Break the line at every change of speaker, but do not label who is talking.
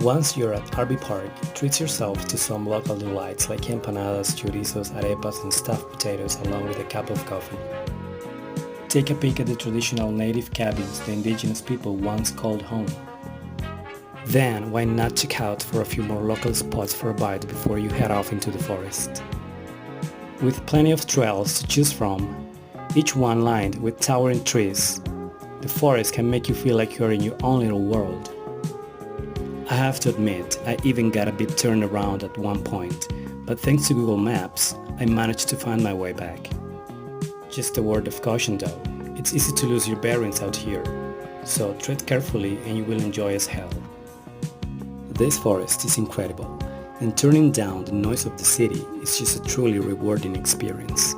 Once you're at Arvi Park, treat yourself to some local delights like empanadas, chorizos, arepas and stuffed potatoes along with a cup of coffee. Take a peek at the traditional native cabins the indigenous people once called home. Then, why not check out for a few more local spots for a bite before you head off into the forest? With plenty of trails to choose from, each one lined with towering trees, the forest can make you feel like you're in your own little world. I have to admit, I even got a bit turned around at one point, but thanks to Google Maps, I managed to find my way back. Just a word of caution though, it's easy to lose your bearings out here, so tread carefully and you will enjoy as hell. This forest is incredible, and turning down the noise of the city is just a truly rewarding experience.